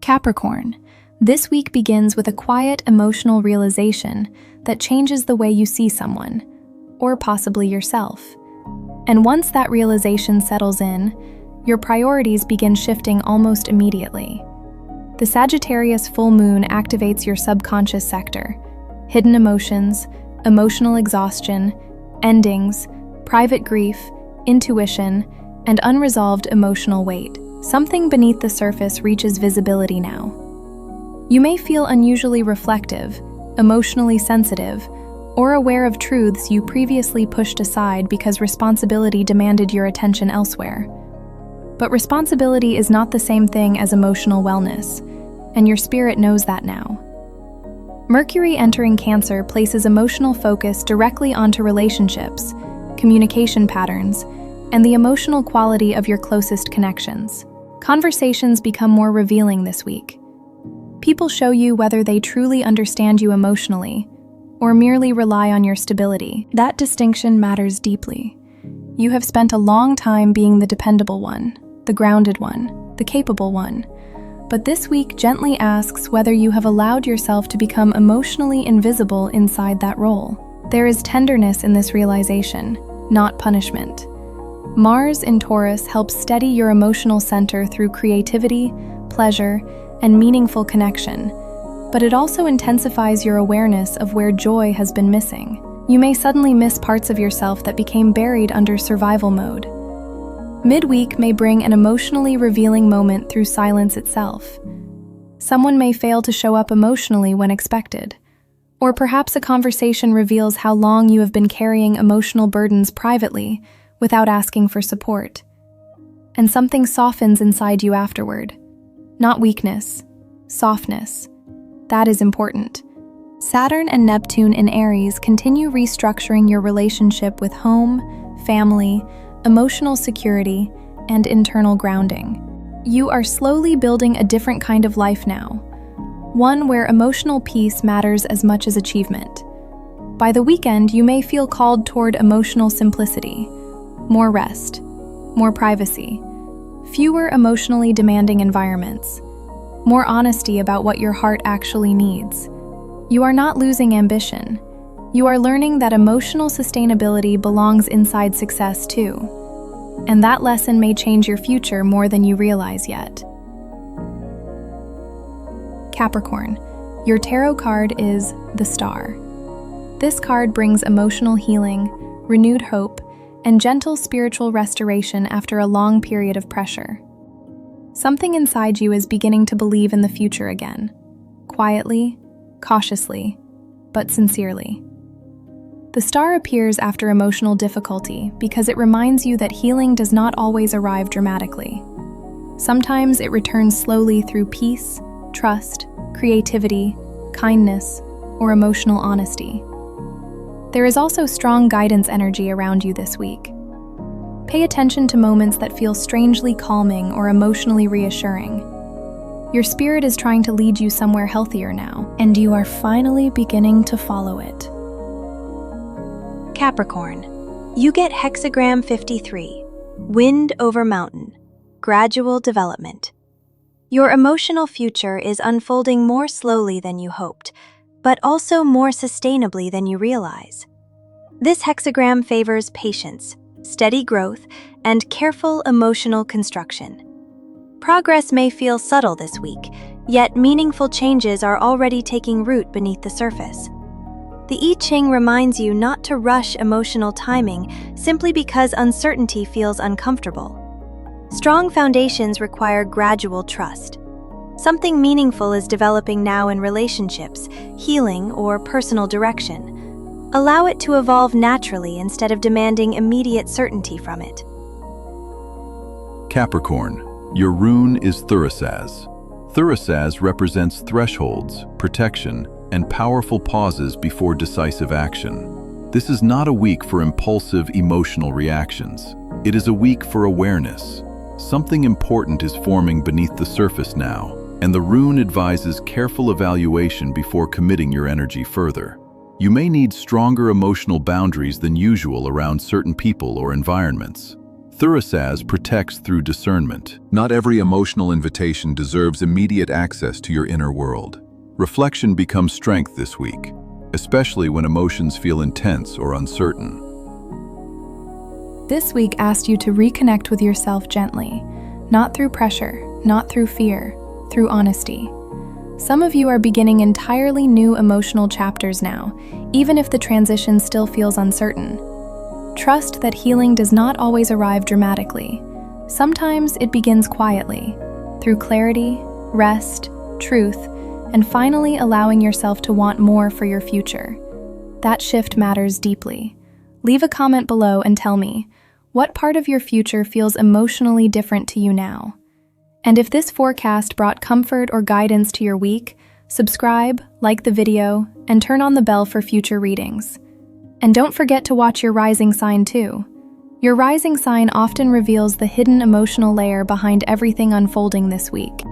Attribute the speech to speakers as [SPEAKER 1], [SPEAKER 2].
[SPEAKER 1] Capricorn, this week begins with a quiet emotional realization that changes the way you see someone, or possibly yourself. And once that realization settles in, your priorities begin shifting almost immediately. The Sagittarius full moon activates your subconscious sector, hidden emotions, emotional exhaustion, endings, private grief, intuition, and unresolved emotional weight. Something beneath the surface reaches visibility now. You may feel unusually reflective, emotionally sensitive, or aware of truths you previously pushed aside because responsibility demanded your attention elsewhere. But responsibility is not the same thing as emotional wellness, and your spirit knows that now. Mercury entering Cancer places emotional focus directly onto relationships, communication patterns, and the emotional quality of your closest connections. Conversations become more revealing this week. People show you whether they truly understand you emotionally or merely rely on your stability. That distinction matters deeply. You have spent a long time being the dependable one, the grounded one, the capable one. But this week gently asks whether you have allowed yourself to become emotionally invisible inside that role. There is tenderness in this realization, not punishment. Mars in Taurus helps steady your emotional center through creativity, pleasure, and meaningful connection, but it also intensifies your awareness of where joy has been missing. You may suddenly miss parts of yourself that became buried under survival mode. Midweek may bring an emotionally revealing moment through silence itself. Someone may fail to show up emotionally when expected, or perhaps a conversation reveals how long you have been carrying emotional burdens privately without asking for support. And something softens inside you afterward. Not weakness, softness. That is important. Saturn and Neptune in Aries continue restructuring your relationship with home, family, emotional security, and internal grounding. You are slowly building a different kind of life now, one where emotional peace matters as much as achievement. By the weekend, you may feel called toward emotional simplicity, more rest, more privacy, fewer emotionally demanding environments, more honesty about what your heart actually needs. You are not losing ambition. You are learning that emotional sustainability belongs inside success too. And that lesson may change your future more than you realize yet. Capricorn, your tarot card is the Star. This card brings emotional healing, renewed hope, and gentle spiritual restoration after a long period of pressure. Something inside you is beginning to believe in the future again, quietly, cautiously, but sincerely. The Star appears after emotional difficulty because it reminds you that healing does not always arrive dramatically. Sometimes it returns slowly through peace, trust, creativity, kindness, or emotional honesty. There is also strong guidance energy around you this week. Pay attention to moments that feel strangely calming or emotionally reassuring. Your spirit is trying to lead you somewhere healthier now, and you are finally beginning to follow it.
[SPEAKER 2] Capricorn, you get hexagram 53, wind over mountain, gradual development. Your emotional future is unfolding more slowly than you hoped, but also more sustainably than you realize. This hexagram favors patience, steady growth, and careful emotional construction. Progress may feel subtle this week, yet meaningful changes are already taking root beneath the surface. The Ching reminds you not to rush emotional timing simply because uncertainty feels uncomfortable. Strong foundations require gradual trust. Something meaningful is developing now in relationships, healing, or personal direction. Allow it to evolve naturally instead of demanding immediate certainty from it.
[SPEAKER 3] Capricorn, your rune is Thurisaz. Thurisaz represents thresholds, protection, and powerful pauses before decisive action. This is not a week for impulsive emotional reactions. It is a week for awareness. Something important is forming beneath the surface now, and the rune advises careful evaluation before committing your energy further. You may need stronger emotional boundaries than usual around certain people or environments. Thurisaz protects through discernment. Not every emotional invitation deserves immediate access to your inner world. Reflection becomes strength this week, especially when emotions feel intense or uncertain.
[SPEAKER 1] This week asked you to reconnect with yourself gently, not through pressure, not through fear, through honesty. Some of you are beginning entirely new emotional chapters now, even if the transition still feels uncertain. Trust that healing does not always arrive dramatically. Sometimes it begins quietly, through clarity, rest, truth, and finally allowing yourself to want more for your future. That shift matters deeply. Leave a comment below and tell me, what part of your future feels emotionally different to you now? And if this forecast brought comfort or guidance to your week, subscribe, like the video, and turn on the bell for future readings. And don't forget to watch your rising sign too. Your rising sign often reveals the hidden emotional layer behind everything unfolding this week.